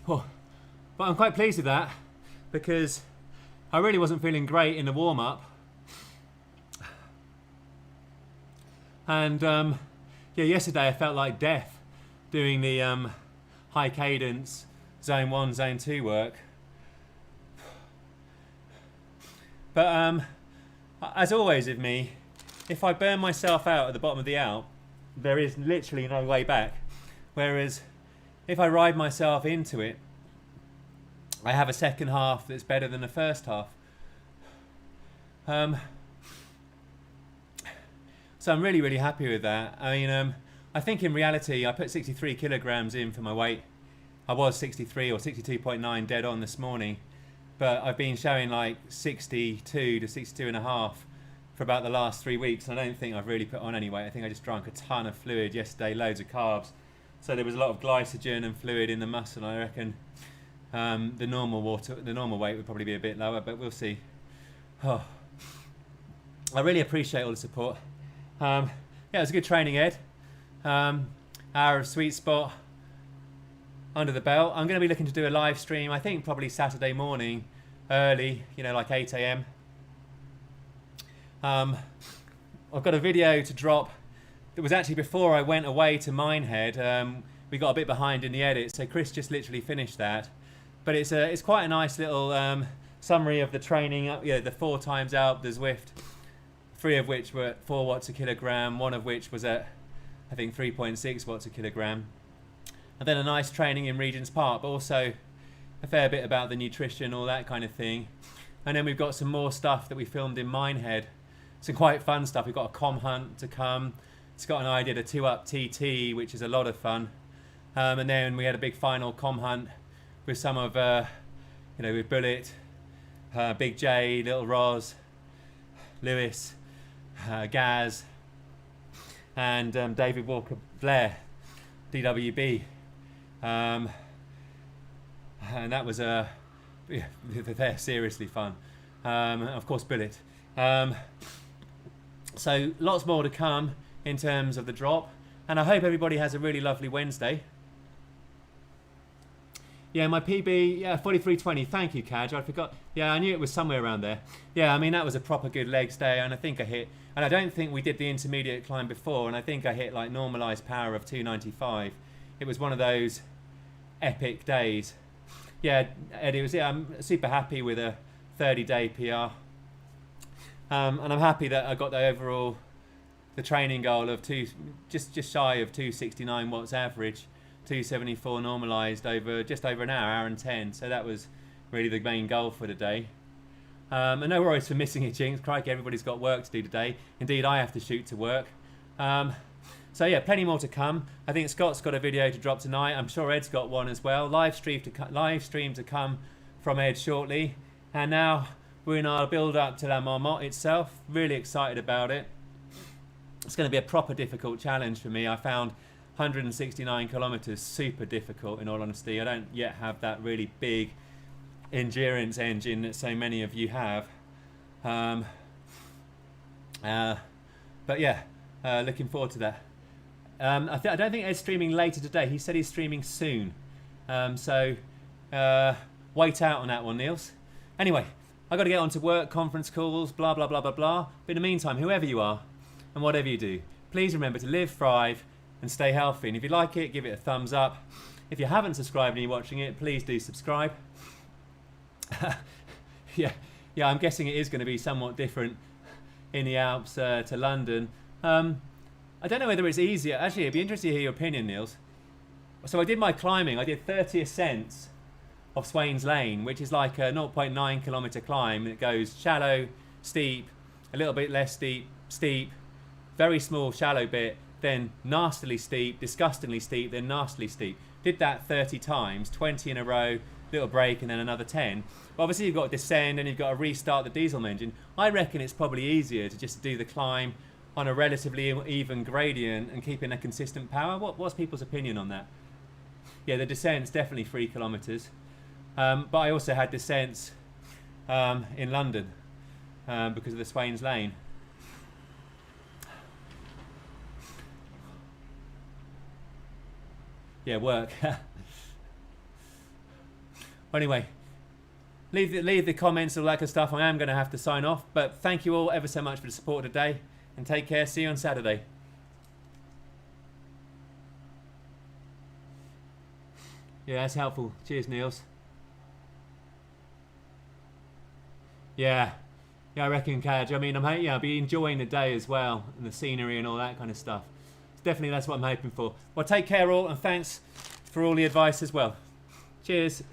Oh. But I'm quite pleased with that because I really wasn't feeling great in the warm-up. And yeah, yesterday I felt like death doing the high cadence zone 1, zone 2 work. But as always with me, if I burn myself out at the bottom of the Alp, there is literally no way back. Whereas if I ride myself into it, I have a second half that's better than the first half. So I'm really, really happy with that. I mean, I think in reality, I put 63 kilograms in for my weight. I was 63 or 62.9 dead on this morning, but I've been showing like 62 to 62 and a half for about the last 3 weeks, and I don't think I've really put on any weight. I think I just drank a ton of fluid yesterday, loads of carbs. So there was a lot of glycogen and fluid in the muscle. I reckon the normal weight would probably be a bit lower, but we'll see. Oh. I really appreciate all the support. Yeah, it was a good training, Ed. Hour of sweet spot under the belt. I'm going to be looking to do a live stream, I think probably Saturday morning, early, you know, like 8 a.m. I've got a video to drop. It was actually before I went away to Minehead. We got a bit behind in the edit, so Chris just literally finished that. But it's quite a nice little summary of the training. Yeah, the 4 times Alp, the Zwift, 3 of which were at 4 watts a kilogram, 1 of which was at, I think, 3.6 watts a kilogram. And then a nice training in Regent's Park, but also a fair bit about the nutrition, all that kind of thing. And then we've got some more stuff that we filmed in Minehead. Some quite fun stuff. We've got a com hunt to come. Scott and I did a 2-up TT, which is a lot of fun. And then we had a big final com hunt with some of, you know, with Bullet, Big J, Little Roz, Lewis, Gaz, and David Walker Blair, DWB, and that was yeah, they're seriously fun. Of course, Billet. So lots more to come in terms of the drop, and I hope everybody has a really lovely Wednesday. Yeah, my PB, yeah, 43.20. Thank you, Kaj. I forgot. Yeah, I knew it was somewhere around there. Yeah, I mean, that was a proper good legs day, and I think I hit, and I don't think we did the intermediate climb before, and I think I hit like normalised power of 295. It was one of those epic days. Yeah, Eddie, I'm super happy with a 30-day PR. And I'm happy that I got the training goal of just shy of 269 watts average. 274 normalised over just over an hour and 10, so that was really the main goal for the day. And no worries for missing it, Jinx. Crikey, everybody's got work to do today. Indeed, I have to shoot to work. So yeah, plenty more to come. I think Scott's got a video to drop tonight. I'm sure Ed's got one as well. Live stream to come from Ed shortly. And now we're in our build up to La Marmotte itself. Really excited about it. It's going to be a proper difficult challenge for me. I found 169 kilometers super difficult, in all honesty. I don't yet have that really big endurance engine that so many of you have. But yeah, looking forward to that. I don't think Ed's streaming later today. He said he's streaming soon. So wait out on that one, Niels. Anyway, I've got to get on to work, conference calls, blah, blah, blah, blah, blah. But in the meantime, whoever you are and whatever you do, please remember to live, thrive, and stay healthy. And if you like it, give it a thumbs up. If you haven't subscribed and you're watching it, please do subscribe. yeah, I'm guessing it is going to be somewhat different in the Alps to London. I don't know whether it's easier. Actually, it'd be interesting to hear your opinion, Niels. So I did my climbing. I did 30 ascents of Swains Lane, which is like a 0.9 kilometre climb. It goes shallow, steep, a little bit less steep, steep, very small shallow bit, then nastily steep, disgustingly steep, then nastily steep. Did that 30 times, 20 in a row, little break and then another 10. But obviously you've got to descend and you've got to restart the diesel engine. I reckon it's probably easier to just do the climb on a relatively even gradient and keeping a consistent power. What's people's opinion on that? Yeah, the descent's definitely 3 kilometres. But I also had descents in London because of the Swains Lane. Yeah, work. Anyway, leave the comments, all that kind of stuff. I am going to have to sign off, but thank you all ever so much for the support today, and take care. See you on Saturday. Yeah, that's helpful. Cheers, Niels. Yeah, I reckon, Kaj. I mean, I'll be enjoying the day as well, and the scenery and all that kind of stuff. Definitely, that's what I'm hoping for. Well, take care all, and thanks for all the advice as well. Cheers.